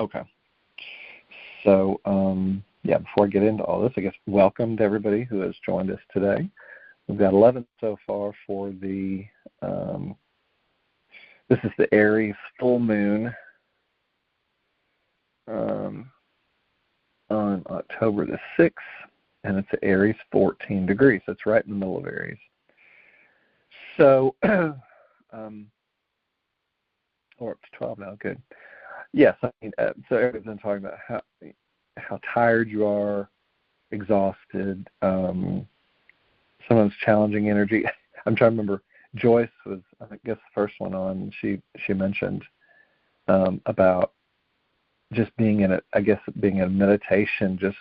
Okay. So, before I get into all this, I guess welcome to everybody who has joined us today. We've got 11 so far for the, this is the Aries Full Moon on October the 6th, and it's at Aries 14 degrees. It's right in the middle of Aries. So, or it's 12 now, good. Yes, I mean, so everyone's been talking about how tired you are, exhausted, someone's challenging energy. I'm trying to remember. Joyce was, I guess, the first one on. She mentioned about just being in a meditation, just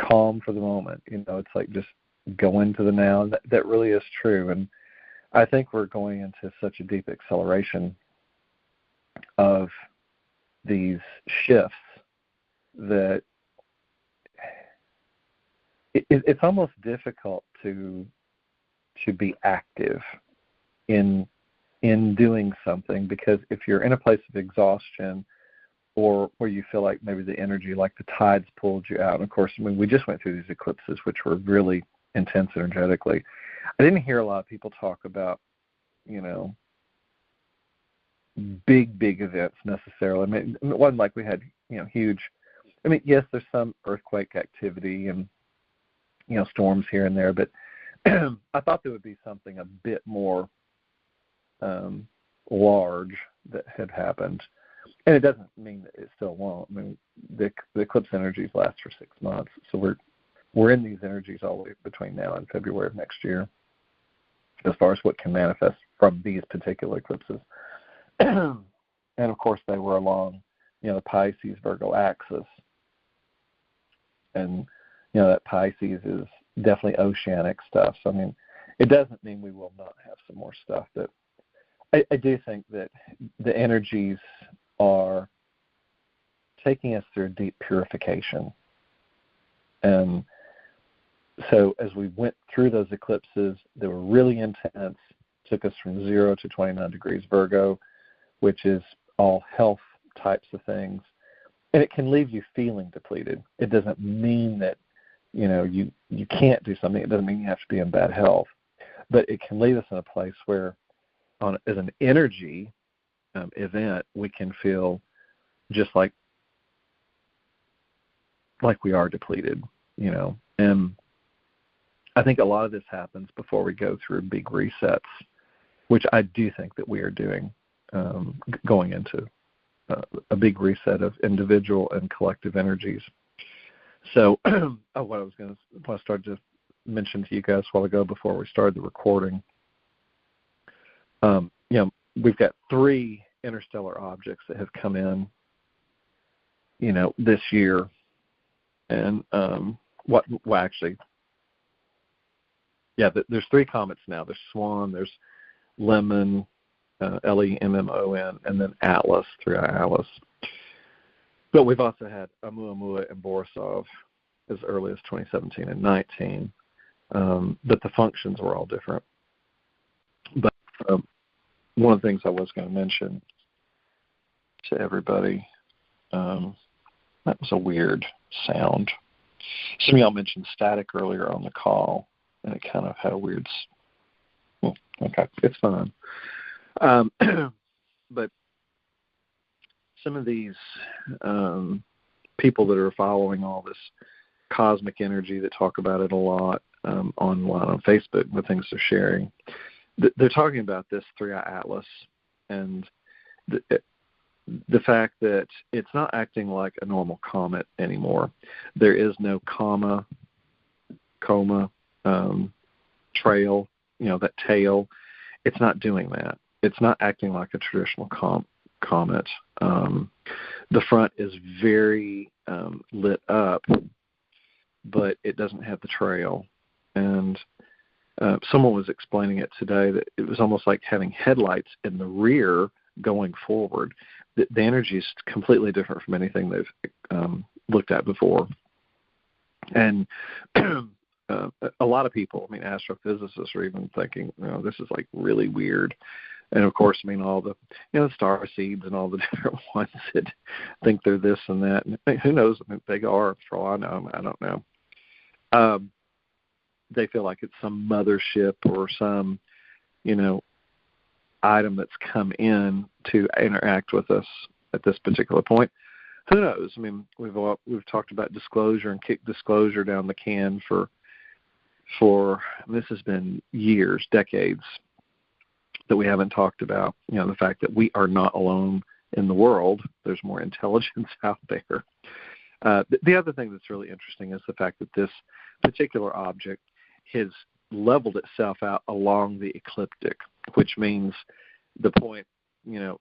calm for the moment. It's like just go into the now. That really is true, and I think we're going into such a deep acceleration of these shifts that it's almost difficult to be active in doing something, because if you're in a place of exhaustion or where you feel like maybe the energy, like the tides pulled you out. And of course, I mean, we just went through these eclipses, which were really intense energetically. I didn't hear a lot of people talk about, big events necessarily. I mean, it wasn't like we had, huge. I mean, yes, there's some earthquake activity and, storms here and there, but I thought there would be something a bit more large that had happened. And it doesn't mean that it still won't. I mean, the eclipse energies last for 6 months, so we're in these energies all the way between now and February of next year, as far as what can manifest from these particular eclipses. And of course, they were along, the Pisces Virgo axis, and that Pisces is definitely oceanic stuff. So I mean, it doesn't mean we will not have some more stuff. But I do think that the energies are taking us through a deep purification. And so as we went through those eclipses, they were really intense, took us from 0 to 29 degrees Virgo, which is all health types of things. And it can leave you feeling depleted. It doesn't mean that, you can't do something. It doesn't mean you have to be in bad health. But it can leave us in a place where, as an energy event, we can feel just like we are depleted, And I think a lot of this happens before we go through big resets, which I do think that we are doing, going into a big reset of individual and collective energies. So, what I started to mention to you guys a while ago before we started the recording, we've got 3 interstellar objects that have come in, this year, and there's 3 comets now. There's Swan, there's Lemon, Lemmon, and then Atlas, 3i Atlas. But we've also had Oumuamua and Borisov as early as 2017 and 19. But the functions were all different. But one of the things I was going to mention to everybody, that was a weird sound. Some of y'all mentioned static earlier on the call, and it kind of had a weird. Okay, it's fine. But some of these people that are following all this cosmic energy that talk about it a lot online on Facebook, the things they're sharing, they're talking about this 3i Atlas and the fact that it's not acting like a normal comet anymore. There is no coma, trail, that tail. It's not doing that. It's not acting like a traditional comet. The front is very lit up, but it doesn't have the trail. And someone was explaining it today that it was almost like having headlights in the rear going forward. The energy is completely different from anything they've looked at before. And a lot of people, astrophysicists are even thinking, this is like really weird. And of course, I mean, all the, the star seeds and all the different ones that think they're this and that. And who knows? I mean, they are, for all I know. I don't know. They feel like it's some mothership or some, item that's come in to interact with us at this particular point. Who knows? I mean, we've talked about disclosure and kicked disclosure down the can for this has been years, decades, that we haven't talked about, the fact that we are not alone in the world. There's more intelligence out there. The other thing that's really interesting is the fact that this particular object has leveled itself out along the ecliptic, which means the point,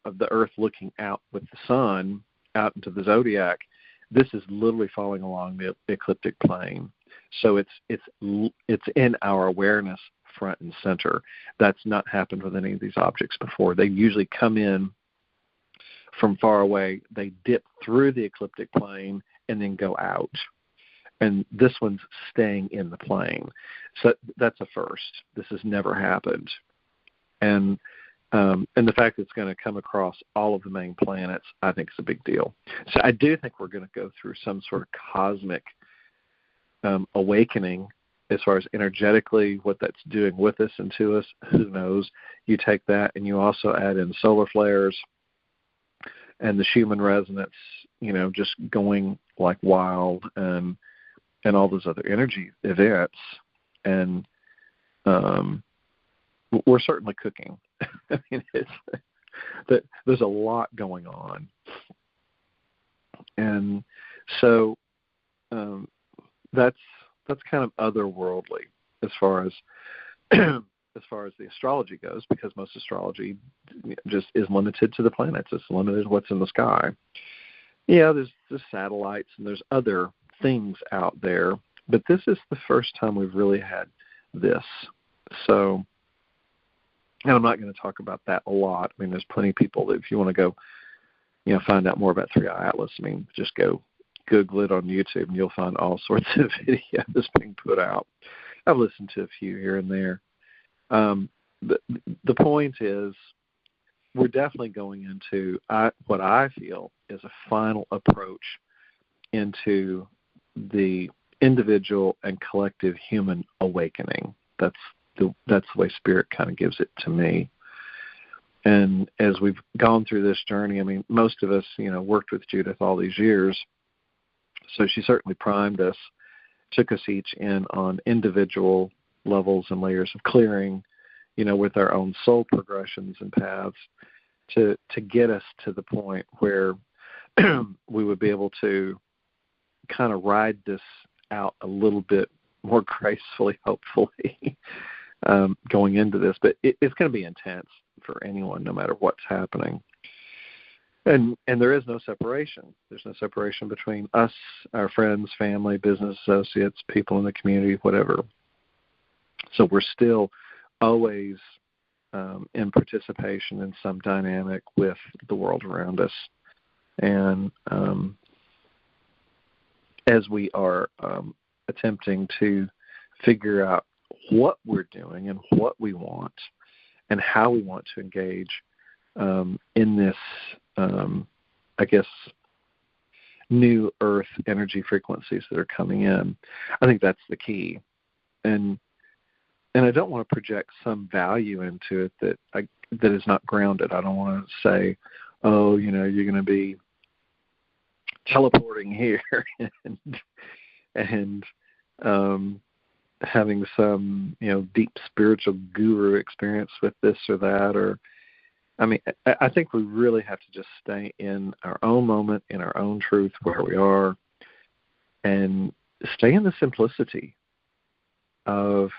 of the Earth looking out with the sun out into the zodiac. This is literally falling along the ecliptic plane. So it's in our awareness front and center. That's not happened with any of these objects before. They usually come in from far away, they dip through the ecliptic plane, and then go out. And this one's staying in the plane. So that's a first. This has never happened. And the fact that it's going to come across all of the main planets, I think is a big deal. So I do think we're going to go through some sort of cosmic awakening as far as energetically what that's doing with us and to us. Who knows? You take that and you also add in solar flares and the Schumann resonance, just going like wild, and all those other energy events. And we're certainly cooking. I mean, there's a lot going on. And so that's kind of otherworldly as far as the astrology goes, because most astrology just is limited to the planets. It's limited to what's in the sky. Yeah, there's satellites and there's other things out there, but this is the first time we've really had this. So, and I'm not going to talk about that a lot. I mean, there's plenty of people that if you want to go, find out more about 3i Atlas, I mean, just go Google it on YouTube and you'll find all sorts of videos being put out. I've listened to a few here and there. The point is, we're definitely going into what I feel is a final approach into the individual and collective human awakening. That's the way Spirit kind of gives it to me. And as we've gone through this journey, I mean, most of us, worked with Judith all these years, so she certainly primed us, took us each in on individual levels and layers of clearing, with our own soul progressions and paths to get us to the point where we would be able to kind of ride this out a little bit more gracefully, hopefully, going into this. But it's going to be intense for anyone, no matter what's happening. And there is no separation. There's no separation between us, our friends, family, business associates, people in the community, whatever. So we're still always in participation in some dynamic with the world around us. And as we are attempting to figure out what we're doing and what we want and how we want to engage in this, I guess, new Earth energy frequencies that are coming in, I think that's the key. And I don't want to project some value into it that is not grounded. I don't want to say, oh, you're going to be teleporting here and having some, deep spiritual guru experience with this or that. Or, I mean, I think we really have to just stay in our own moment, in our own truth, where we are, and stay in the simplicity of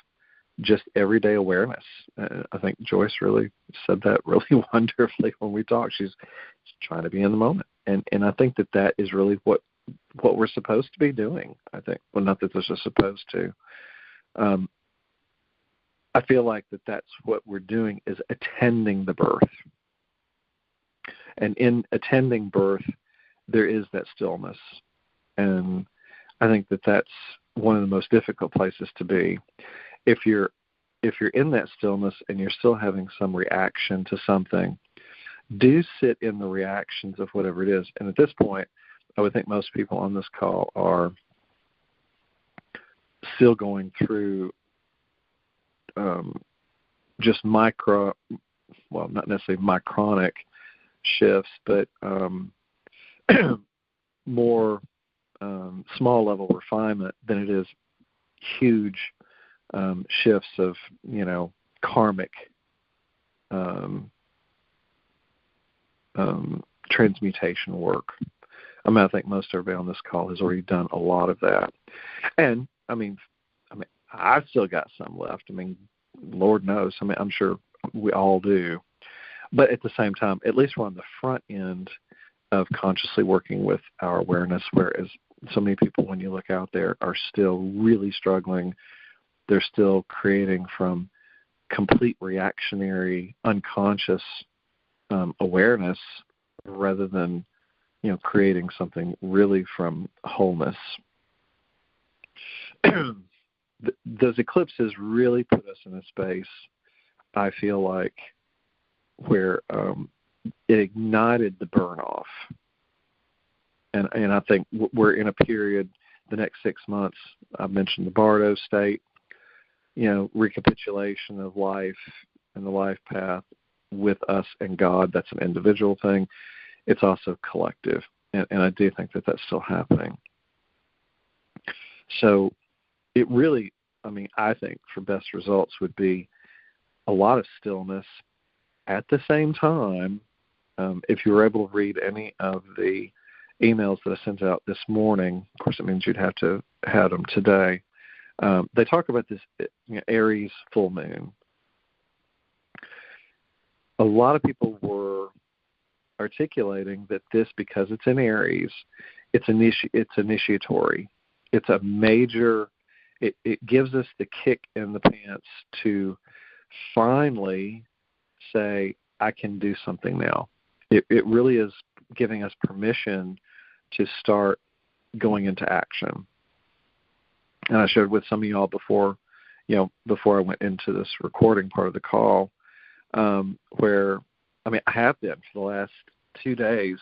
just everyday awareness. I think Joyce really said that really wonderfully when we talked. She's trying to be in the moment. And I think that is really what we're supposed to be doing, I think. Well, not that this is supposed to. I feel like that's what we're doing, is attending the birth. And in attending birth, there is that stillness. And I think that's one of the most difficult places to be. If you're if you're in that stillness and you're still having some reaction to something, do sit in the reactions of whatever it is. And at this point, I would think most people on this call are still going through just not necessarily micronic shifts, but more small level refinement than it is huge shifts of, karmic transmutation work. I think most everybody on this call has already done a lot of that. And I've still got some left. Lord knows. I'm sure we all do. But at the same time, at least we're on the front end of consciously working with our awareness, whereas so many people, when you look out there, are still really struggling. They're still creating from complete reactionary, unconscious awareness rather than, creating something really from wholeness. Those eclipses really put us in a space, I feel like, where it ignited the burn-off. And I think we're in a period, the next 6 months, I've mentioned the Bardo state, recapitulation of life and the life path with us and God. That's an individual thing. It's also collective. And I do think that that's still happening. So it really, I think for best results would be a lot of stillness at the same time. If you were able to read any of the emails that I sent out this morning, of course it means you'd have to have them today. They talk about this Aries full moon. A lot of people were articulating that this, because it's in Aries, it's initiatory. It's a major, it gives us the kick in the pants to finally say, I can do something now. It really is giving us permission to start going into action. And I shared with some of y'all before I went into this recording part of the call, where, I have been for the last 2 days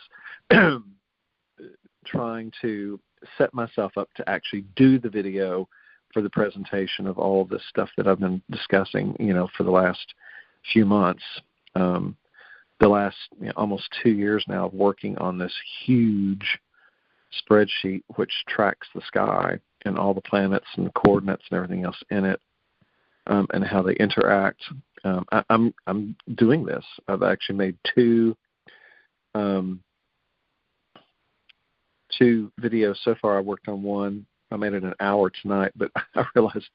trying to set myself up to actually do the video for the presentation of all of this stuff that I've been discussing, for the last few months. The last almost 2 years now of working on this huge spreadsheet which tracks the sky and all the planets and the coordinates and everything else in it, and how they interact. I'm doing this. I've actually made two videos so far. I worked on one. I made it an hour tonight, but I realized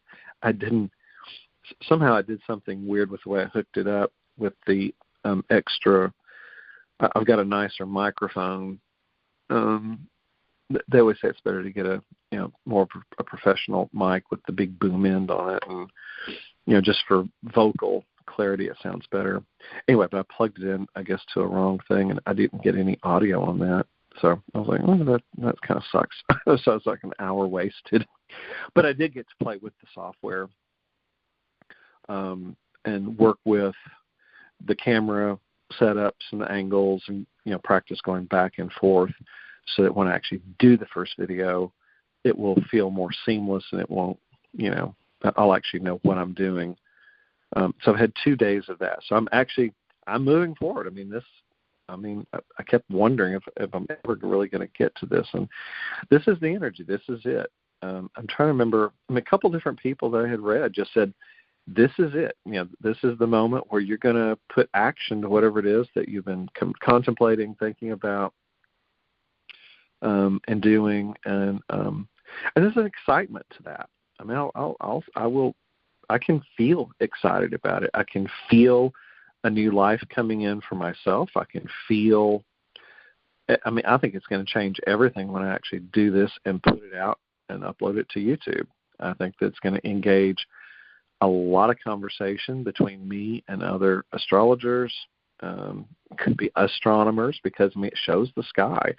somehow I did something weird with the way I hooked it up with the extra. I've got a nicer microphone. They always say it's better to get a more of a professional mic with the big boom end on it, and just for vocal clarity, it sounds better. Anyway, but I plugged it in, I guess, to a wrong thing, and I didn't get any audio on that. So I was like, that kind of sucks. So it's like an hour wasted. But I did get to play with the software and work with the camera setups and the angles and, practice going back and forth so that when I actually do the first video, it will feel more seamless and it won't, I'll actually know what I'm doing. So I've had 2 days of that. So I'm moving forward. I kept wondering if I'm ever really going to get to this. And this is the energy. This is it. I'm trying to remember. A couple different people that I had read just said, this is it. This is the moment where you're going to put action to whatever it is that you've been contemplating, thinking about, and doing. And there's an excitement to that. I can feel excited about it. I can feel a new life coming in for myself. I can feel, I think it's going to change everything when I actually do this and put it out and upload it to YouTube. I think that's going to engage a lot of conversation between me and other astrologers, could be astronomers, because it shows the sky.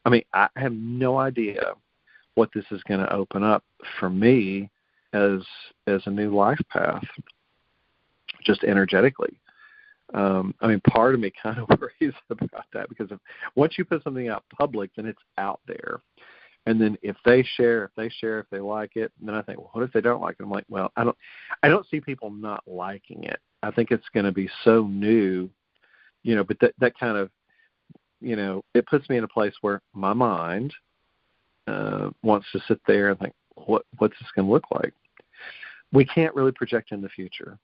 I have no idea what this is going to open up for me as a new life path. just energetically. Part of me kind of worries about that, because once you put something out public, then it's out there. And then if they share, if they like it, then I think, well, what if they don't like it? I'm like, well, I don't see people not liking it. I think it's going to be so new, but that kind of, it puts me in a place where my mind wants to sit there and think, what's this going to look like? We can't really project in the future.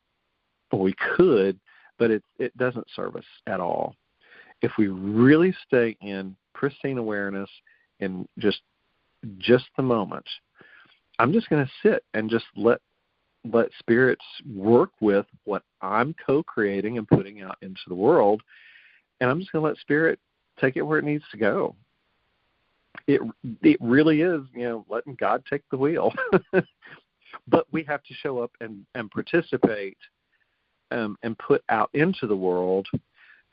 Well, we could, but it doesn't serve us at all. If we really stay in pristine awareness and just the moment, I'm just going to sit and just let spirits work with what I'm co-creating and putting out into the world, and I'm just going to let spirit take it where it needs to go. It really is, letting God take the wheel. But we have to show up and participate and put out into the world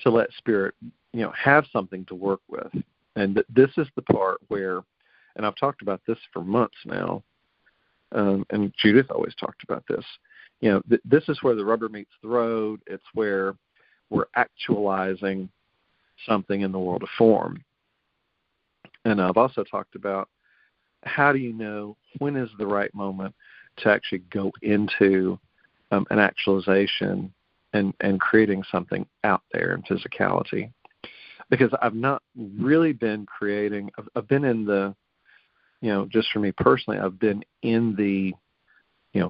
to let spirit, have something to work with. And this is the part where, and I've talked about this for months now, and Judith always talked about this. This is where the rubber meets the road. It's where we're actualizing something in the world of form. And I've also talked about, how do you know when is the right moment to actually go into an actualization and creating something out there in physicality? Because I've not really been creating. I've been in the, just for me personally, I've been in the,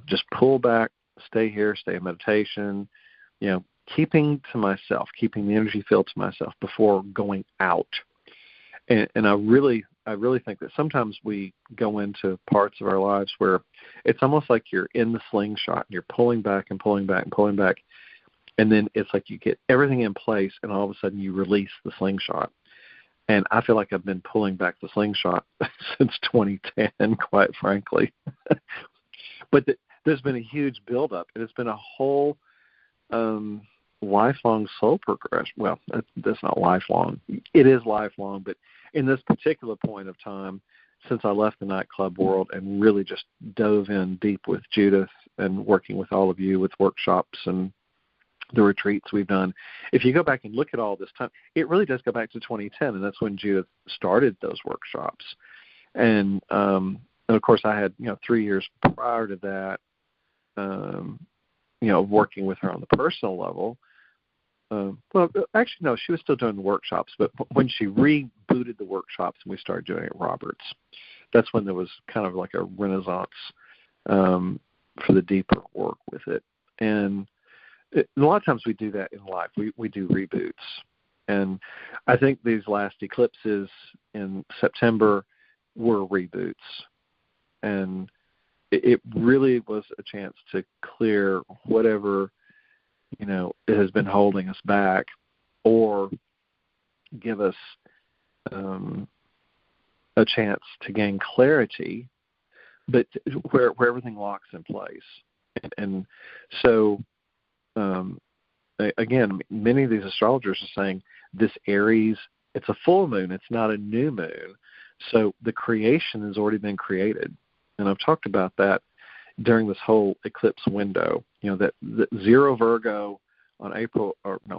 just pull back, stay here, stay in meditation, keeping to myself, keeping the energy field to myself before going out. And I really think that sometimes we go into parts of our lives where it's almost like you're in the slingshot and you're pulling back and pulling back and pulling back. And then it's like you get everything in place and all of a sudden you release the slingshot. And I feel like I've been pulling back the slingshot since 2010, quite frankly. But there's been a huge buildup, and it's been a whole lifelong soul progression. Well, that's not lifelong. It is lifelong, but in this particular point of time, since I left the nightclub world and really just dove in deep with Judith and working with all of you with workshops and the retreats we've done, if you go back and look at all this time, it really does go back to 2010, and that's when Judith started those workshops. And of course, I had 3 years prior to that, working with her on the personal level. Well, actually, no, she was still doing the workshops, but when she rebooted the workshops and we started doing it at Roberts, that's when there was kind of like a renaissance for the deeper work with it. And a lot of times we do that in life. We do reboots. And I think these last eclipses in September were reboots. And it really was a chance to clear whatever it has been holding us back, or give us a chance to gain clarity, but where everything locks in place. And so, again, many of these astrologers are saying this Aries, it's a full moon, it's not a new moon. So the creation has already been created. And I've talked about that during this whole eclipse window, that 0 Virgo on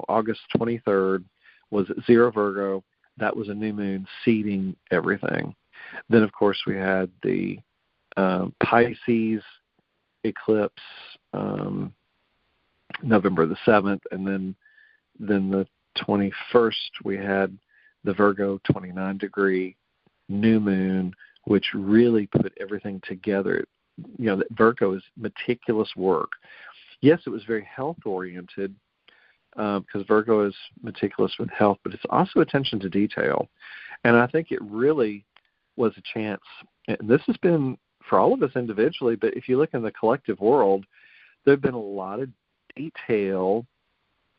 August 23rd was 0 Virgo. That was a new moon seeding everything. Then, of course, we had the Pisces eclipse November the 7th, and then the 21st we had the Virgo 29-degree new moon, which really put everything together. That Virgo is meticulous work. Yes, it was very health-oriented because Virgo is meticulous with health, but it's also attention to detail. And I think it really was a chance, and this has been for all of us individually, but if you look in the collective world, there have been a lot of detail,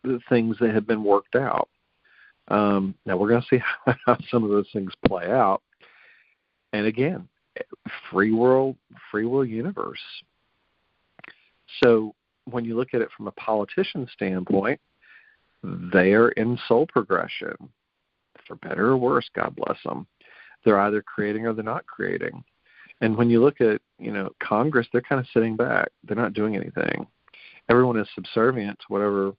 the things that have been worked out. Now we're going to see how some of those things play out. And again, free will universe. So when you look at it from a politician standpoint, they are in soul progression. For better or worse, God bless them. They're either creating or they're not creating. And when you look at, Congress, they're kind of sitting back. They're not doing anything. everyone is subservient to whatever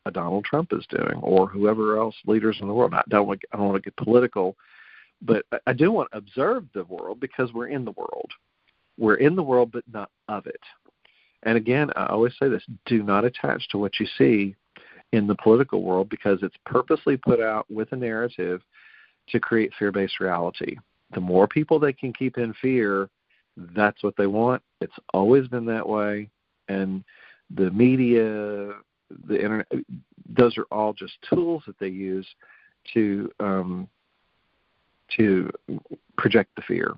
a Donald Trump is doing or whoever else leaders in the world. I don't want to get political, but I do want to observe the world because we're in the world. We're in the world, but not of it. And again, I always say this, do not attach to what you see in the political world because it's purposely put out with a narrative to create fear-based reality. The more people they can keep in fear, that's what they want. It's always been that way. And the media, the internet, those are all just tools that they use to project the fear.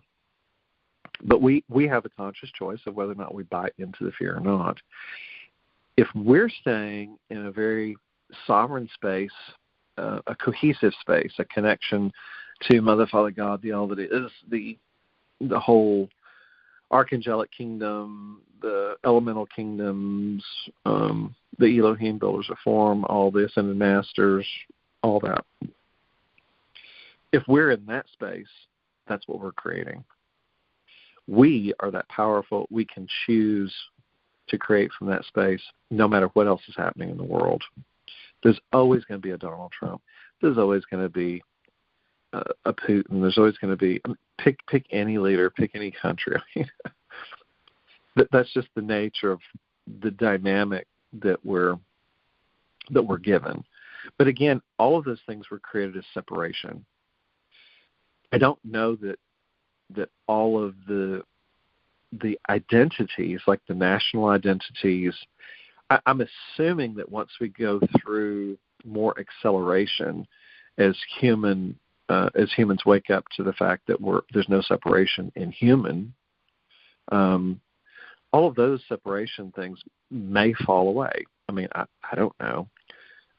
But we have a conscious choice of whether or not we bite into the fear or not. If we're staying in a very sovereign space, a cohesive space, a connection to Mother, Father, God, the all that is, the whole archangelic kingdom, the elemental kingdoms, the Elohim, builders of form, all this, and the masters, all that. If we're in that space, that's what we're creating. We are that powerful. We can choose to create from that space no matter what else is happening in the world. There's always going to be a Donald Trump. There's always going to be a Putin. There's always going to be pick any leader, pick any country. I mean, that's just the nature of the dynamic that we're given. But again, all of those things were created as separation. I don't know that all of the identities, like the national identities, I'm assuming that once we go through more acceleration as humans wake up to the fact that there's no separation in human, all of those separation things may fall away. I mean, I don't know.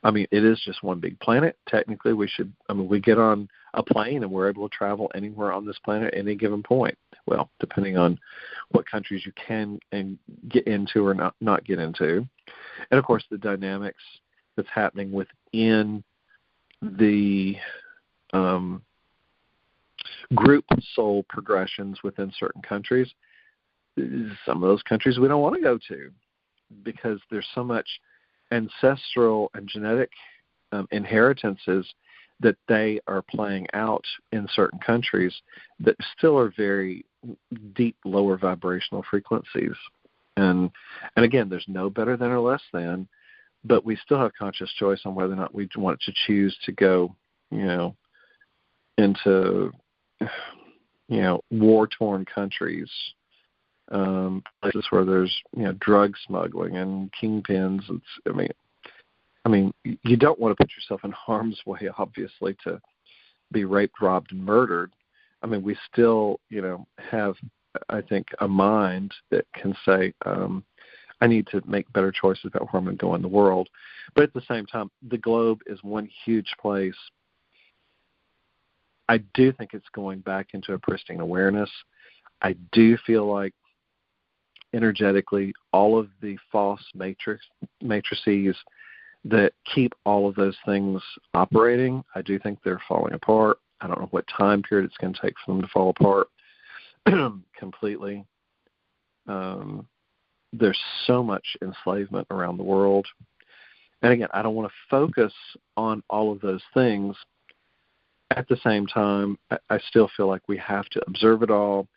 I mean, it is just one big planet. Technically, we get on a plane and we're able to travel anywhere on this planet at any given point. Well, depending on what countries you can and get into or not get into. And, of course, the dynamics that's happening within the group soul progressions within certain countries. Some of those countries we don't want to go to because there's so much ancestral and genetic inheritances that they are playing out in certain countries that still are very deep, lower vibrational frequencies. And again, there's no better than or less than, but we still have conscious choice on whether or not we want to choose to go, into, war-torn countries, places where there's, drug smuggling and kingpins. I mean, you don't want to put yourself in harm's way, obviously, to be raped, robbed, and murdered. I mean, we still, have, I think, a mind that can say, I need to make better choices about where I'm going to go in the world. But at the same time, the globe is one huge place. I do think it's going back into a pristine awareness. I do feel like energetically all of the false matrices that keep all of those things operating, I do think they're falling apart. I don't know what time period it's going to take for them to fall apart completely. There's so much enslavement around the world. And again, I don't want to focus on all of those things. At the same time, I still feel like we have to observe it all.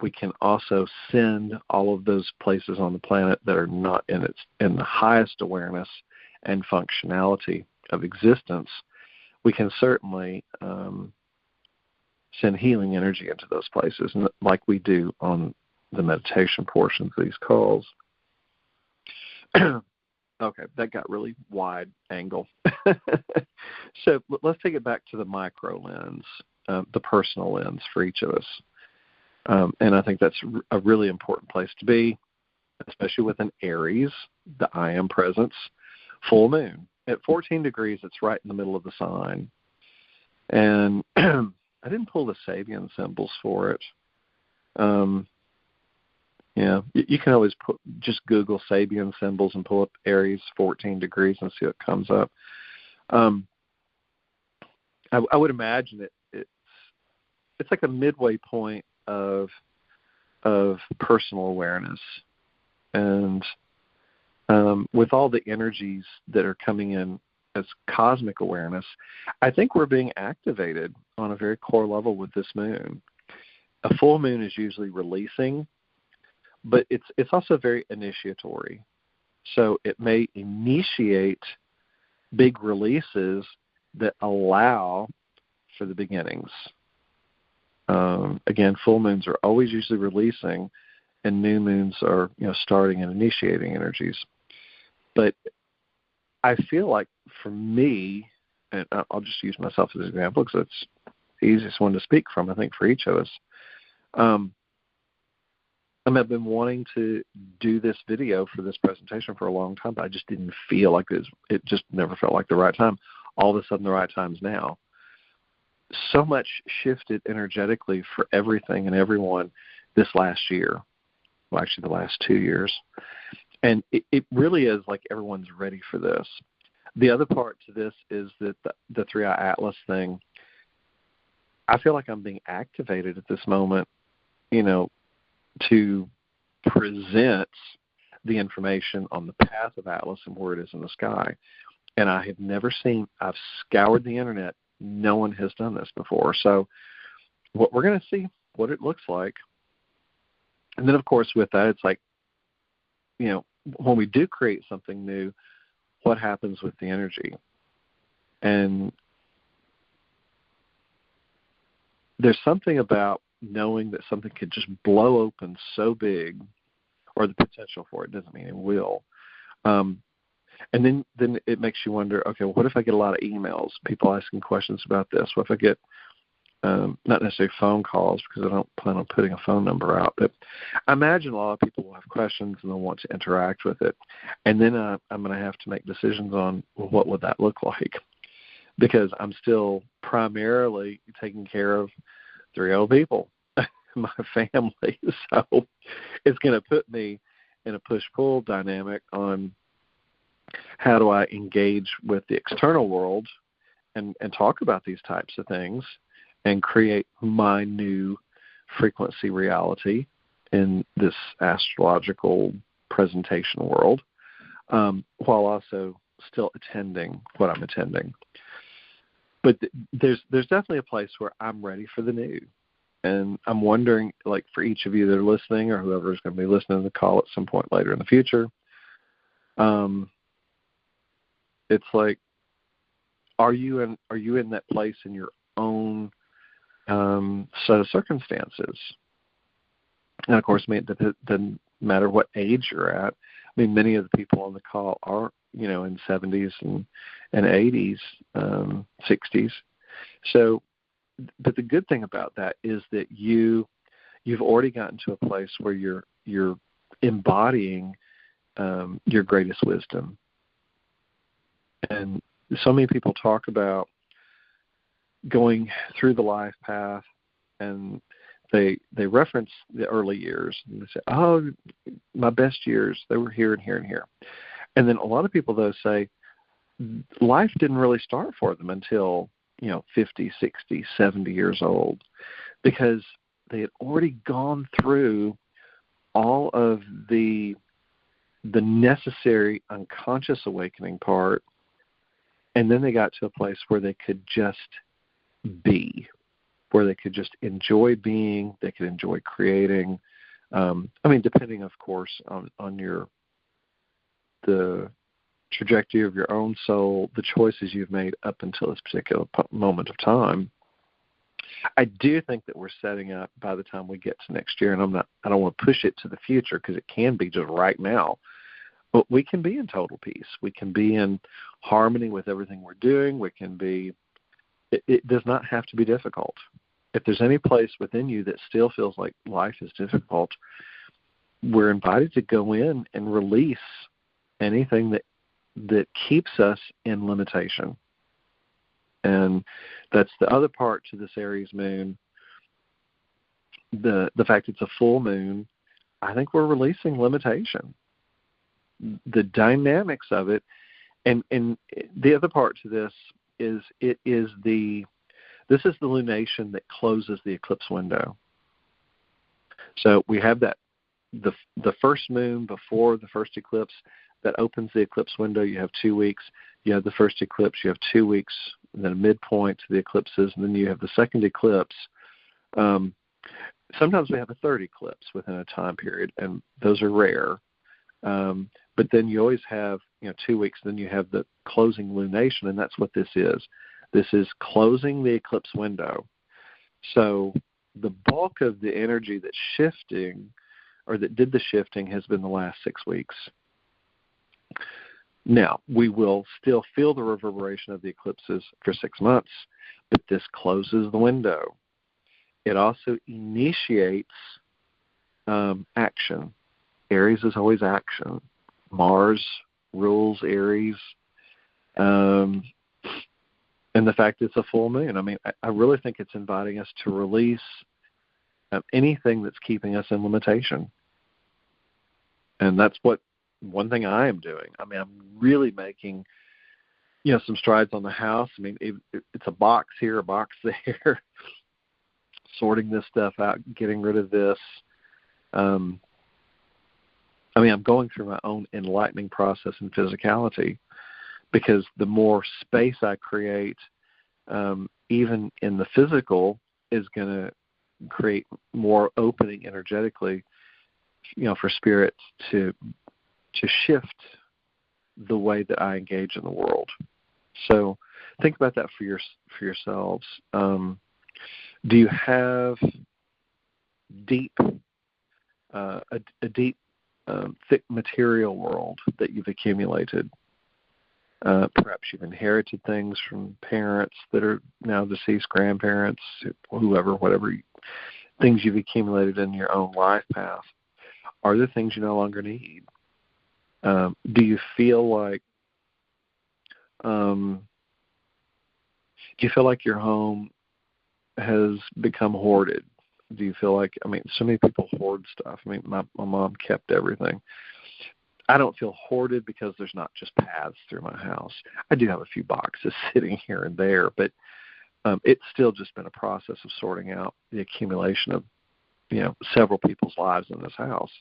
We can also send all of those places on the planet that are not in the highest awareness and functionality of existence. We can certainly send healing energy into those places, like we do on the meditation portions of these calls. Okay, that got really wide angle. So let's take it back to the micro lens, the personal lens for each of us. And I think that's a really important place to be, especially with an Aries, the I am presence, full moon. At 14 degrees, it's right in the middle of the sign. And I didn't pull the Sabian symbols for it. You can always just Google Sabian symbols and pull up Aries 14 degrees and see what comes up. I would imagine it's like a midway point of personal awareness, and with all the energies that are coming in as cosmic awareness, I think we're being activated on a very core level with this moon. A full moon is usually releasing, but it's also very initiatory. So it may initiate big releases that allow for the beginnings. Again, full moons are always usually releasing, and new moons are, starting and initiating energies. But I feel like for me, and I'll just use myself as an example because it's the easiest one to speak from, I think, for each of us. I've been wanting to do this video for this presentation for a long time, but I just didn't feel like it just never felt like the right time. All of a sudden, the right time's now. So much shifted energetically for everything and everyone this last year. Well, actually, the last 2 years. And it really is like everyone's ready for this. The other part to this is that the 3-Eye Atlas thing, I feel like I'm being activated at this moment, to present the information on the path of Atlas and where it is in the sky. And I have never I've scoured the internet. No one has done this before. So what we're going to see, what it looks like. And then, of course, with that, it's like, when we do create something new, what happens with the energy? And there's something about knowing that something could just blow open so big, or the potential for it, doesn't mean it will. And then it makes you wonder, okay, what if I get a lot of emails, people asking questions about this? What if I get not necessarily phone calls, because I don't plan on putting a phone number out, but I imagine a lot of people will have questions and they'll want to interact with it. And then I'm going to have to make decisions on, well, what would that look like? Because I'm still primarily taking care of 3 old people, my family. So it's going to put me in a push-pull dynamic on how do I engage with the external world and talk about these types of things and create my new frequency reality in this astrological presentation world, while also still attending what I'm attending. But there's definitely a place where I'm ready for the new. And I'm wondering, like, for each of you that are listening or whoever is going to be listening to the call at some point later in the future, it's like, are you in that place in your own set of circumstances? And, of course, it doesn't matter what age you're at. I mean, many of the people on the call are, in 70s and 80s, 60s. So, but the good thing about that is that you've already gotten to a place where you're embodying your greatest wisdom. And so many people talk about going through the life path, and they reference the early years, and they say, oh, my best years, they were here and here and here. And then a lot of people, though, say life didn't really start for them until 50, 60, 70 years old, because they had already gone through all of the necessary unconscious awakening part, and then they got to a place where they could just be, where they could just enjoy being, they could enjoy creating. Depending, of course, on the trajectory of your own soul, the choices you've made up until this particular moment of time. I do think that we're setting up by the time we get to next year, and I don't want to push it to the future because it can be just right now, but we can be in total peace. We can be in harmony with everything we're doing. We can be, it does not have to be difficult. If there's any place within you that still feels like life is difficult, we're invited to go in and release anything that keeps us in limitation. And that's the other part to this Aries moon. The fact it's a full moon, I think we're releasing limitation. The dynamics of it, and the other part to this is this is the lunation that closes the eclipse window. So we have that the first moon before the first eclipse, that opens the eclipse window. You have 2 weeks. You have the first eclipse. You have 2 weeks, and then a midpoint to the eclipses, and then you have the second eclipse. Sometimes we have a third eclipse within a time period, and those are rare. But then you always have 2 weeks. Then you have the closing lunation, and that's what this is. This is closing the eclipse window. So the bulk of the energy that's shifting, or that did the shifting, has been the last 6 weeks. Now, we will still feel the reverberation of the eclipses for 6 months, but this closes the window. It also initiates action. Aries is always action. Mars rules Aries. And the fact it's a full moon, I really think it's inviting us to release anything that's keeping us in limitation. And that's one thing I am doing. I'm really making, some strides on the house. It's a box here, a box there, sorting this stuff out, getting rid of this. I'm going through my own enlightening process in physicality, because the more space I create, even in the physical, is going to create more opening energetically, for spirit to shift the way that I engage in the world. So think about that for yourselves. Do you have a deep, thick material world that you've accumulated? Perhaps you've inherited things from parents that are now deceased, grandparents, whatever things you've accumulated in your own life path. Are there things you no longer need? Do you feel like your home has become hoarded? Do you feel like, so many people hoard stuff. My mom kept everything. I don't feel hoarded because there's not just paths through my house. I do have a few boxes sitting here and there, but it's still just been a process of sorting out the accumulation of, several people's lives in this house.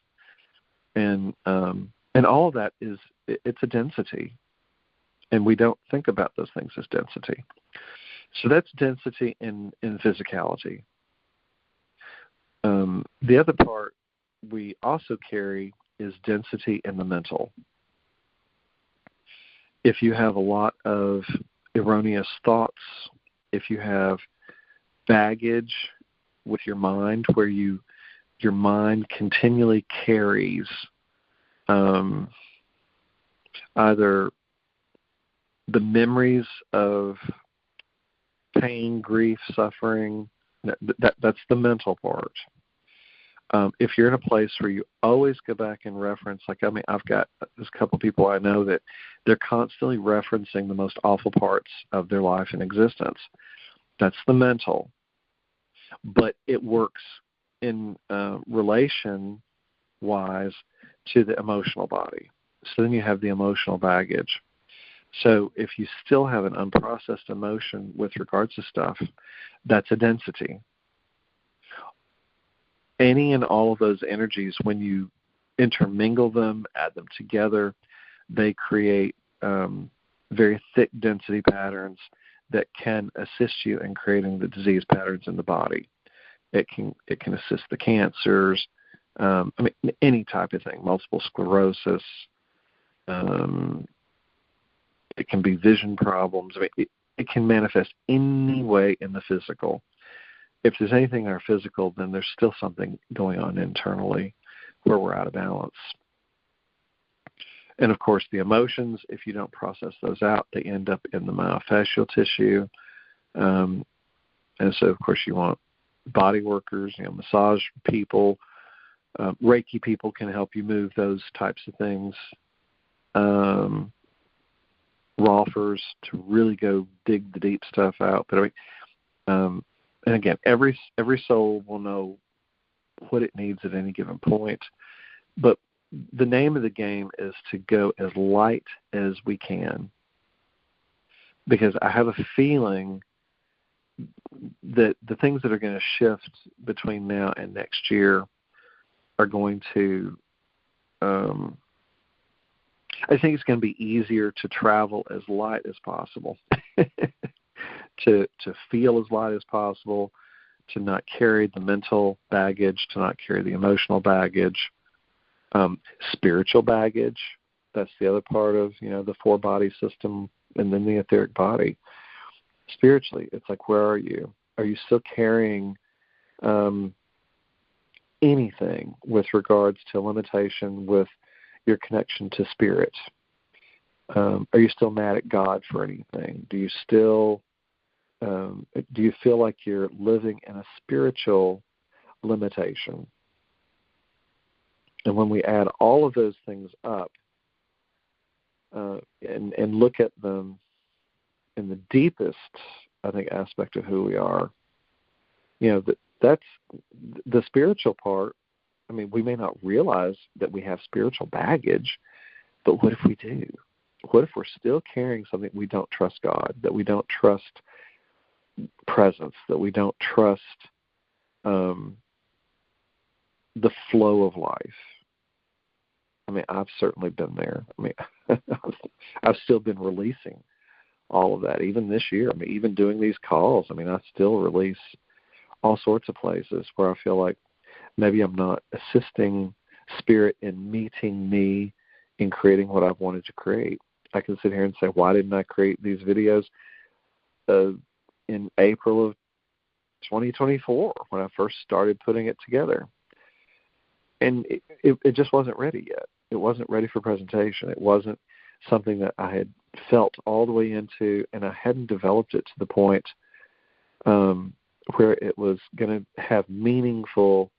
And all of that it's a density. And we don't think about those things as density. So that's density in physicality. The other part we also carry is density in the mental. If you have a lot of erroneous thoughts, if you have baggage with your mind, where your mind continually carries either the memories of pain, grief, suffering, that's the mental part. If you're in a place where you always go back and reference, I've got this couple people I know that they're constantly referencing the most awful parts of their life and existence. That's the mental. But it works in relation-wise to the emotional body. So then you have the emotional baggage. So if you still have an unprocessed emotion with regards to stuff, that's a density. Any and all of those energies, when you intermingle them, add them together, they create very thick density patterns that can assist you in creating the disease patterns in the body. It can assist the cancers, any type of thing, multiple sclerosis. It can be vision problems. It can manifest any way in the physical. If there's anything in our physical, then there's still something going on internally where we're out of balance. And, of course, the emotions, if you don't process those out, they end up in the myofascial tissue. And so, of course, you want body workers, massage people. Reiki people can help you move those types of things. Rolfers to really go dig the deep stuff out. But and again, every soul will know what it needs at any given point. But the name of the game is to go as light as we can, because I have a feeling that the things that are going to shift between now and next year are going to I think it's going to be easier to travel as light as possible, to feel as light as possible, to not carry the mental baggage, to not carry the emotional baggage, spiritual baggage. That's the other part of, the four-body system and then the etheric body. Spiritually, it's like, where are you? Are you still carrying anything with regards to limitation with your connection to spirit? Are you still mad at God for anything? Do you still do you feel like you're living in a spiritual limitation? And when we add all of those things up and look at them in the deepest, I think, aspect of who we are, that's the spiritual part. I mean, we may not realize that we have spiritual baggage, but what if we do? What if we're still carrying something? We don't trust God, that we don't trust presence, that we don't trust the flow of life. I mean, I've certainly been there. I mean, I've still been releasing all of that, even this year. I mean, even doing these calls, I mean, I still release all sorts of places where I feel like maybe I'm not assisting spirit in meeting me in creating what I've wanted to create. I can sit here and say, why didn't I create these videos in April of 2024 when I first started putting it together? And it just wasn't ready yet. It wasn't ready for presentation. It wasn't something that I had felt all the way into, and I hadn't developed it to the point where it was going to have meaningful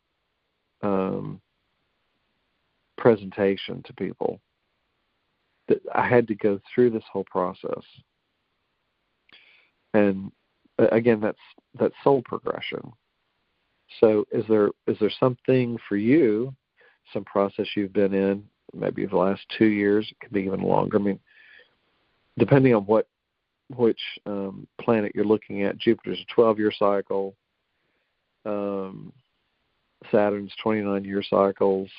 presentation to people. That I had to go through this whole process. And again, that's soul progression. So is there something for you, some process you've been in, maybe the last 2 years, it could be even longer. I mean, depending on which planet you're looking at. Jupiter's a 12-year cycle. Saturn's 29-year cycles.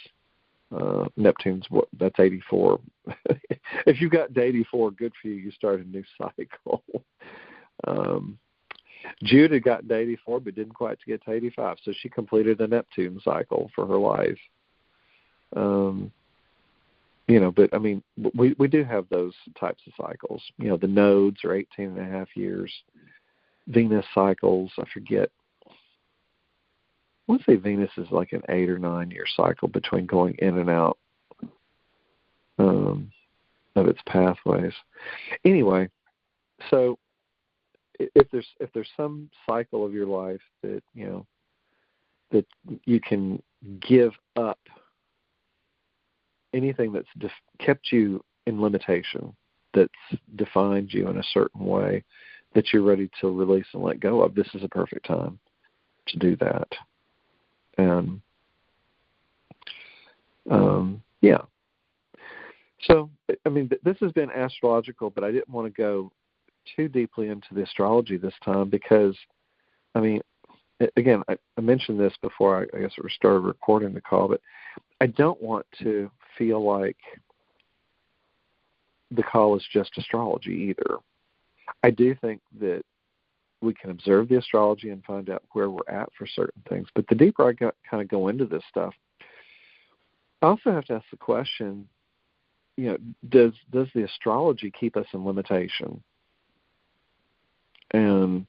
Neptune's that's 84. If you got to 84, good for you. You start a new cycle. Judah got to 84 but didn't quite get to 85, so she completed a Neptune cycle for her life. But I mean, we do have those types of cycles. The nodes are 18 and a half years. Venus cycles, I forget. I want to say Venus is like an 8 or 9 year cycle between going in and out of its pathways. Anyway, so if there's some cycle of your life that that you can give up anything that's kept you in limitation, that's defined you in a certain way, that you're ready to release and let go of, this is a perfect time to do that. And yeah. So, I mean, this has been astrological, but I didn't want to go too deeply into the astrology this time because, I mean, again, I mentioned this before I guess we started recording the call, but I don't want to feel like the call is just astrology either. I do think that we can observe the astrology and find out where we're at for certain things. But the deeper I kind of go into this stuff, I also have to ask the question, does the astrology keep us in limitation? And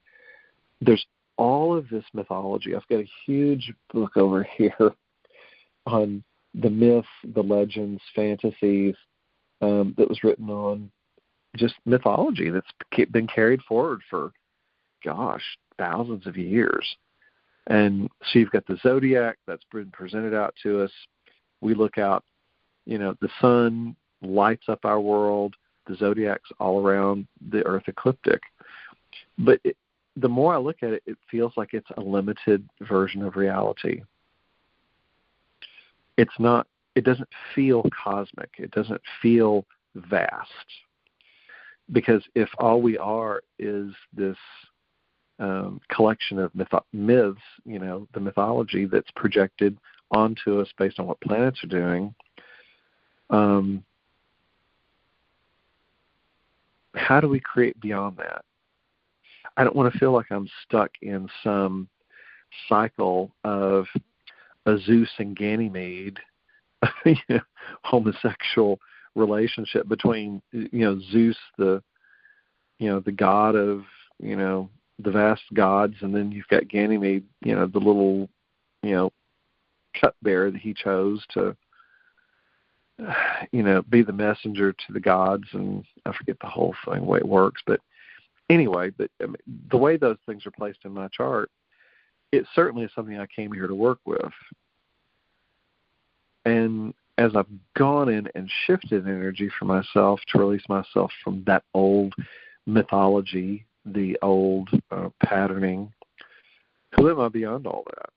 there's all of this mythology. I've got a huge book over here on the myths, the legends, fantasies that was written on just mythology that's been carried forward for, thousands of years. And so you've got the zodiac that's been presented out to us. We look out, the sun lights up our world. The zodiac's all around the earth ecliptic. But the more I look at it, it feels like it's a limited version of reality. It doesn't feel cosmic. It doesn't feel vast. Because if all we are is this collection of myths, the mythology that's projected onto us based on what planets are doing, how do we create beyond that? I don't want to feel like I'm stuck in some cycle of a Zeus and Ganymede homosexual relationship between Zeus, the god of the vast gods, and then you've got Ganymede, the little cupbearer that he chose to be the messenger to the gods, and I forget the whole thing, the way it works, but anyway, the way those things are placed in my chart, it certainly is something I came here to work with. And as I've gone in and shifted energy for myself to release myself from that old mythology, the old patterning, who am I beyond all that?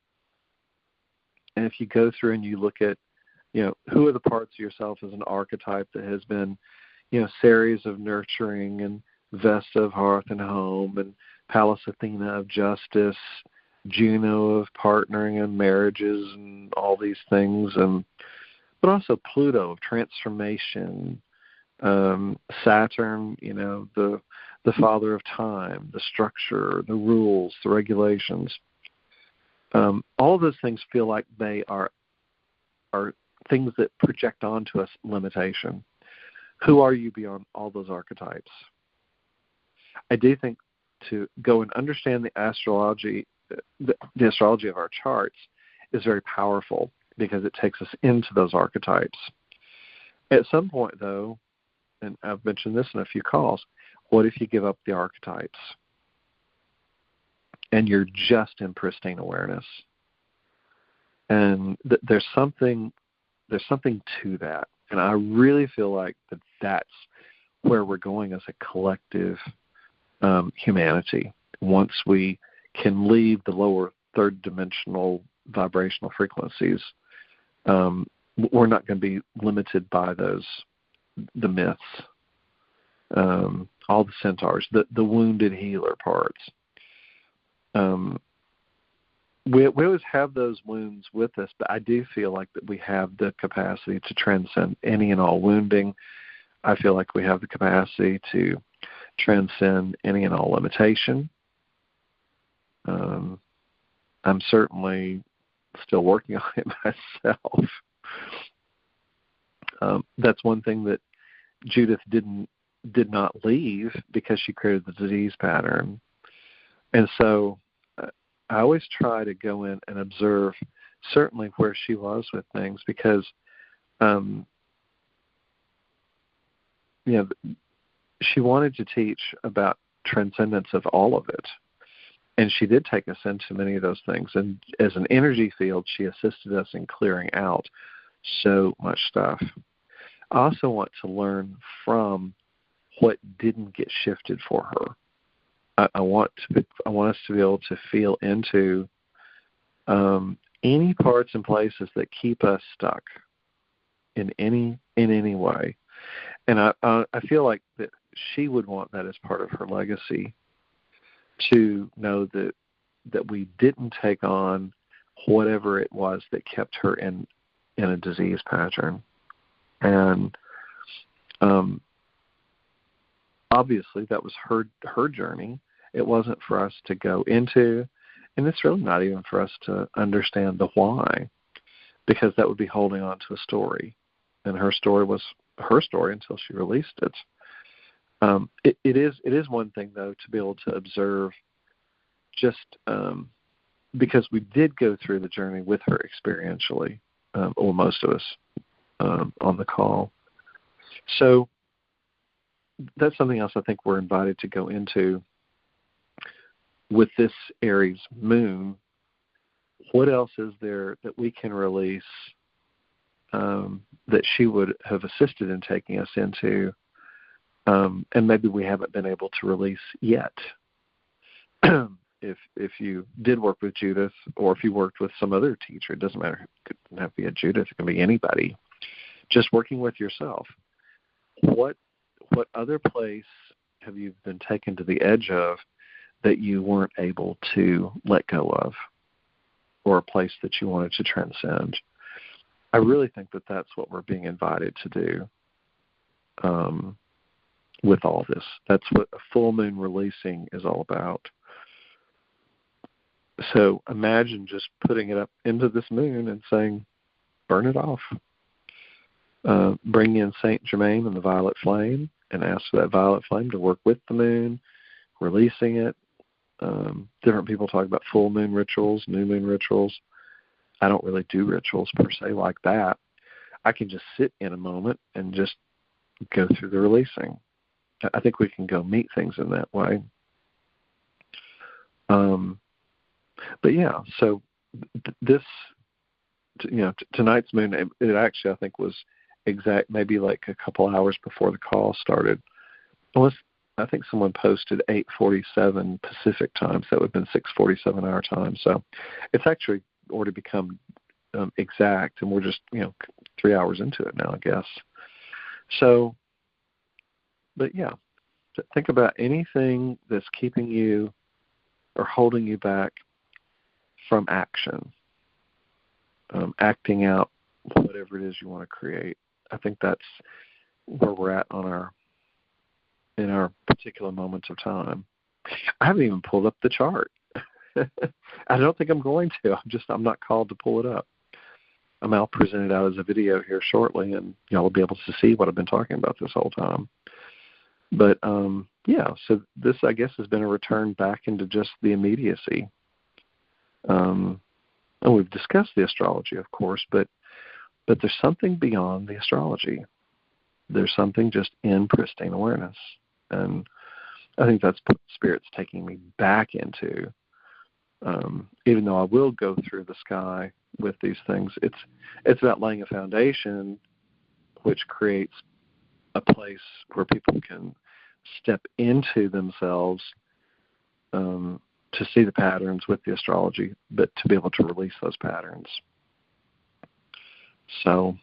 And if you go through and you look at, who are the parts of yourself as an archetype that has been, Ceres of nurturing, and Vesta of hearth and home, and Pallas Athena of justice, Juno of partnering and marriages and all these things, but also Pluto of transformation, Saturn, the father of time, the structure, the rules, the regulations. All of those things feel like they are things that project onto us limitation. Who are you beyond all those archetypes? I do think to go and understand the astrology of our charts is very powerful because it takes us into those archetypes. At some point, though, and I've mentioned this in a few calls, what if you give up the archetypes and you're just in pristine awareness? And there's something to that. And I really feel like that's where we're going as a collective humanity. Once we can leave the lower third dimensional vibrational frequencies, we're not going to be limited by the myths, all the centaurs, the wounded healer parts. We always have those wounds with us, but I do feel like that we have the capacity to transcend any and all wounding. I feel like we have the capacity to transcend any and all limitation. I'm certainly still working on it myself. That's one thing that Judith did not leave, because she created the disease pattern. And so I always try to go in and observe certainly where she was with things, because she wanted to teach about transcendence of all of it. And she did take us into many of those things. And as an energy field, she assisted us in clearing out so much stuff. I also want to learn from what didn't get shifted for her. I want us to be able to feel into any parts and places that keep us stuck in any way. And I feel like that she would want that as part of her legacy, to know that we didn't take on whatever it was that kept her in a disease pattern. And obviously that was her journey. It wasn't for us to go into, and it's really not even for us to understand the why, because that would be holding on to a story, and her story was her story until she released it. It is one thing, though, to be able to observe, just because we did go through the journey with her experientially, or most of us on the call. So that's something else I think we're invited to go into with this Aries moon. What else is there that we can release that she would have assisted in taking us into, and maybe we haven't been able to release yet? If you did work with Judith, or if you worked with some other teacher, it doesn't matter. It doesn't have to be a Judith. It can be anybody. Just working with yourself. What other place have you been taken to the edge of that you weren't able to let go of, or a place that you wanted to transcend? I really think that that's what we're being invited to do. with all this. That's what a full moon releasing is all about. So imagine just putting it up into this moon and saying, burn it off. Bring in Saint Germain and the violet flame and ask for that violet flame to work with the moon, releasing it. Different people talk about full moon rituals, new moon rituals. I don't really do rituals per se like that. I can just sit in a moment and just go through the releasing. I think we can go meet things in that way. But yeah, so this, tonight's moon, it actually, I think, was exact, maybe like a couple hours before the call started. I think someone posted 8:47 Pacific time, so that would have been 6:47 our time. So it's actually already become exact, and we're just 3 hours into it now, I guess. So, but yeah, think about anything that's keeping you or holding you back from action, acting out whatever it is you want to create. I think that's where we're at in our particular moments of time. I haven't even pulled up the chart. I don't think I'm going to. I'm not called to pull it up. I'll present it out as a video here shortly, and y'all will be able to see what I've been talking about this whole time. But so this, I guess, has been a return back into just the immediacy. And we've discussed the astrology, of course, but there's something beyond the astrology. There's something just in pristine awareness. And I think that's what Spirit's taking me back into. Even though I will go through the sky with these things, it's about laying a foundation which creates a place where people can step into themselves to see the patterns with the astrology, but to be able to release those patterns. So,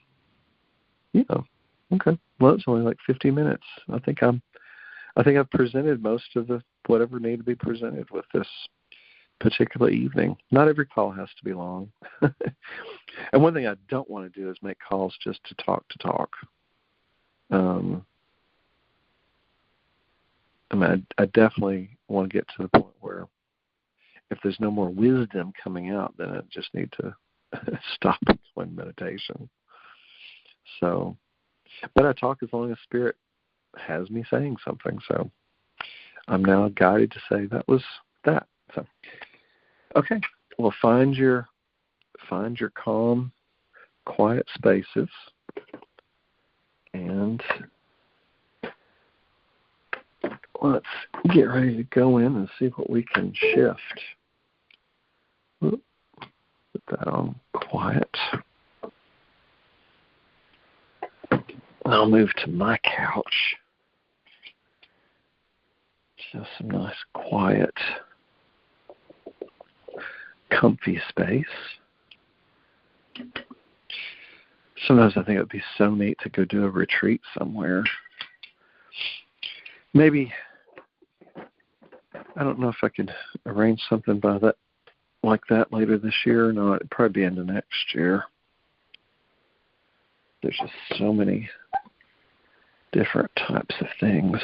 okay. Well, it's only like 50 minutes. I think I've presented most of the whatever needed to be presented with this particular evening. Not every call has to be long. And one thing I don't want to do is make calls just to talk. I definitely want to get to the point where if there's no more wisdom coming out, then I just need to stop and explain meditation. So, but I talk as long as Spirit has me saying something. So I'm now guided to say that was that. So, okay. Well, find your calm, quiet spaces, and let's get ready to go in and see what we can shift. Put that on quiet. I'll move to my couch. Just some nice, quiet, comfy space. Sometimes I think it would be so neat to go do a retreat somewhere. Maybe, I don't know if I could arrange something like that later this year or not. It'd probably be into next year. There's just so many different types of things.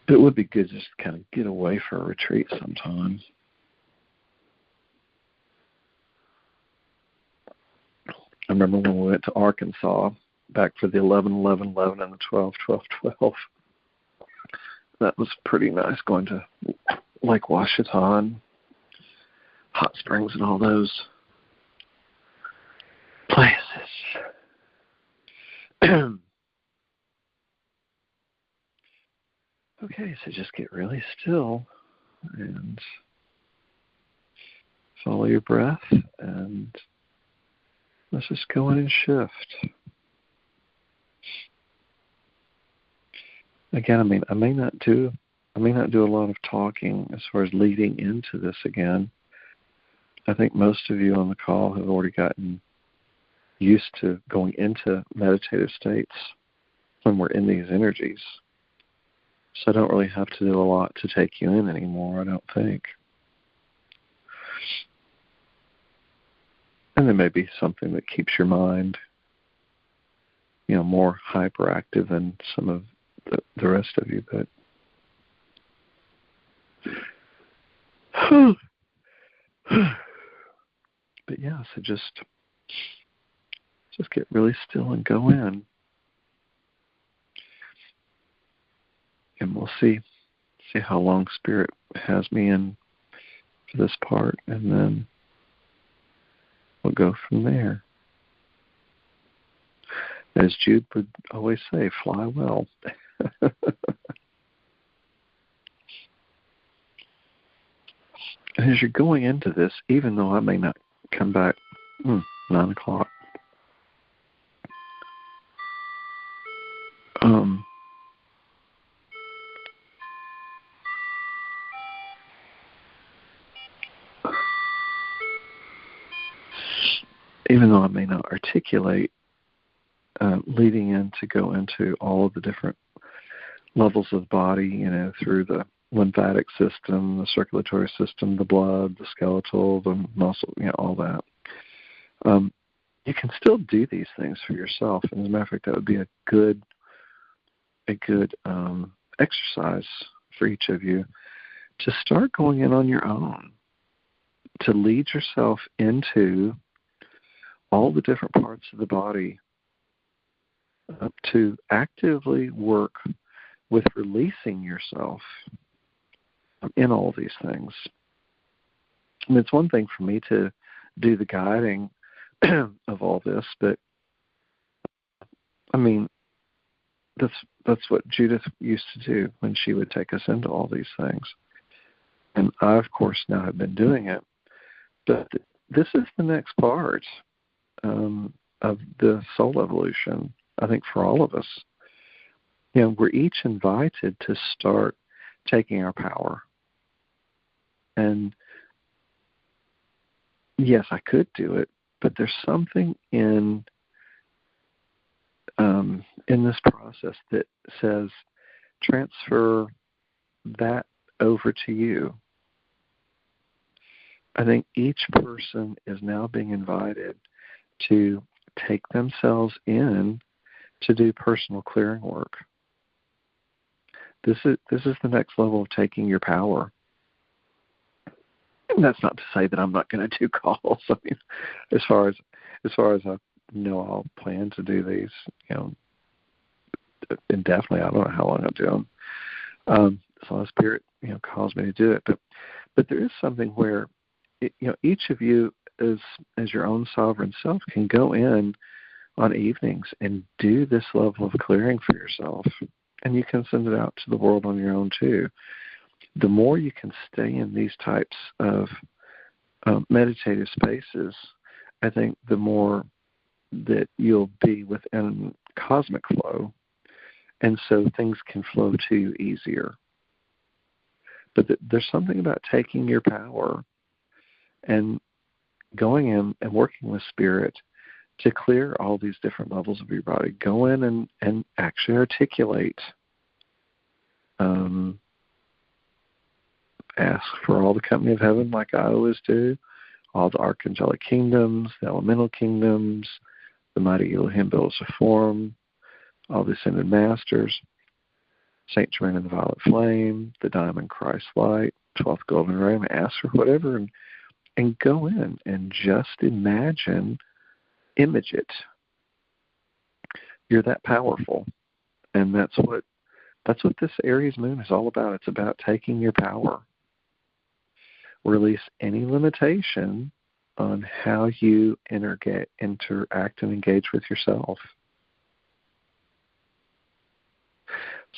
But it would be good just to kind of get away for a retreat sometime. I remember when we went to Arkansas back for the 11-11-11 and the 12-12-12. That was pretty nice, going to Lake Ouachita, Hot Springs, and all those places. Okay, so just get really still and follow your breath, and let's just go in and shift. Again, I may not do a lot of talking as far as leading into this again. I think most of you on the call have already gotten used to going into meditative states when we're in these energies. So I don't really have to do a lot to take you in anymore, I don't think. And there may be something that keeps your mind more hyperactive than some of the rest of you, but but yeah, so just get really still and go in, and we'll see how long Spirit has me in for this part, and then we'll go from there. As Jude would always say, fly well. And as you're going into this, even though I may not come back 9 o'clock, even though I may not articulate, leading in to go into all of the different levels of the body, through the lymphatic system, the circulatory system, the blood, the skeletal, the muscle, all that. You can still do these things for yourself. And as a matter of fact, that would be a good exercise for each of you to start going in on your own, to lead yourself into all the different parts of the body, to actively work with releasing yourself in all these things. And it's one thing for me to do the guiding of all this, but I mean, that's what Judith used to do when she would take us into all these things. And I, of course, now have been doing it. But this is the next part of the soul evolution, I think, for all of us. We're each invited to start taking our power. And yes, I could do it, but there's something in this process that says transfer that over to you. I think each person is now being invited to take themselves in to do personal clearing work. This is the next level of taking your power. And that's not to say that I'm not going to do calls. I mean, as far as I know, I'll plan to do these, indefinitely. I don't know how long I'll do them. As long as Spirit, calls me to do it. But there is something where, each of you as your own sovereign self can go in on evenings and do this level of clearing for yourself. And you can send it out to the world on your own too. The more you can stay in these types of meditative spaces, I think the more that you'll be within cosmic flow, and so things can flow to you easier. But there's something about taking your power and going in and working with Spirit to clear all these different levels of your body. Go in and actually articulate. Ask for all the company of heaven, like I always do, all the archangelic kingdoms, the elemental kingdoms, the mighty Elohim billows of form, all the ascended masters, Saint Germain and the violet flame, the diamond Christ light, 12th golden ray. Ask for whatever and go in and just image it. You're that powerful. And that's what this Aries moon is all about. It's about taking your power. Release any limitation on how you interact and engage with yourself.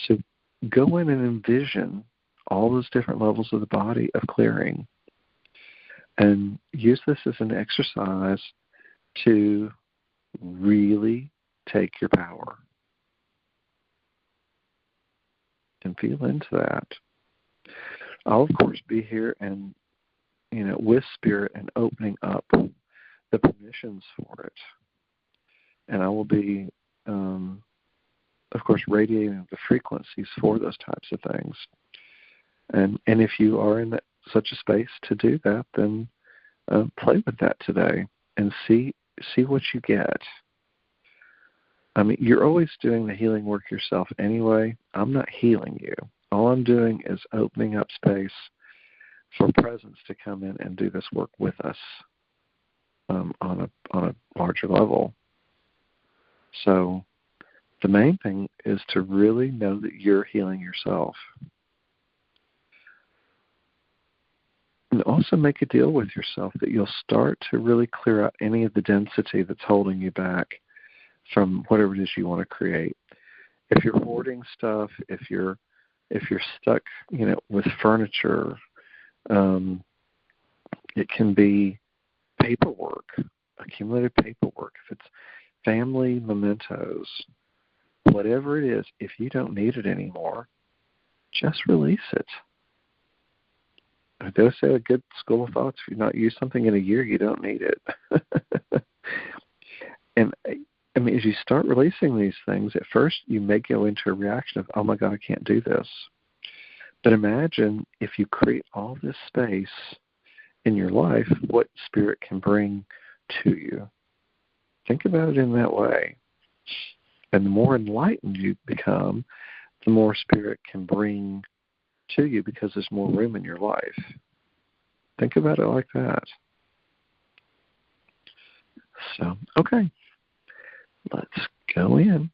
So go in and envision all those different levels of the body of clearing, and use this as an exercise to really take your power. And feel into that. I'll, of course, be here and, with Spirit and opening up the permissions for it. And I will be, of course, radiating the frequencies for those types of things. And if you are in such a space to do that, then play with that today and see what you get. I mean, you're always doing the healing work yourself anyway. I'm not healing you. All I'm doing is opening up space for presence to come in and do this work with us on a larger level. So the main thing is to really know that you're healing yourself. And also make a deal with yourself that you'll start to really clear out any of the density that's holding you back from whatever it is you want to create. If you're hoarding stuff, if you're stuck, with furniture, it can be paperwork, accumulated paperwork. If it's family mementos, whatever it is, if you don't need it anymore, just release it. I dare say a good school of thoughts, if you've not used something in a year, you don't need it. And I mean, as you start releasing these things, at first you may go into a reaction of, oh my God, I can't do this. But imagine if you create all this space in your life, what Spirit can bring to you. Think about it in that way. And the more enlightened you become, the more Spirit can bring to you because there's more room in your life. Think about it like that. So, okay. Let's go in.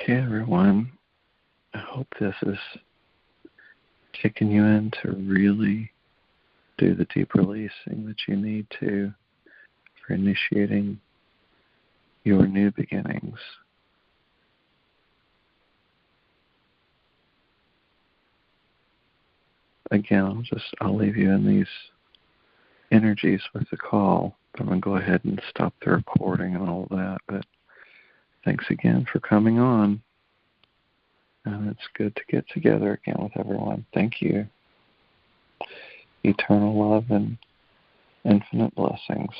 Okay, everyone. I hope this is kicking you in to really do the deep releasing that you need to for initiating your new beginnings. Again, I'll leave you in these energies with the call. I'm going to go ahead and stop the recording and all that, but thanks again for coming on. And it's good to get together again with everyone. Thank you. Eternal love and infinite blessings.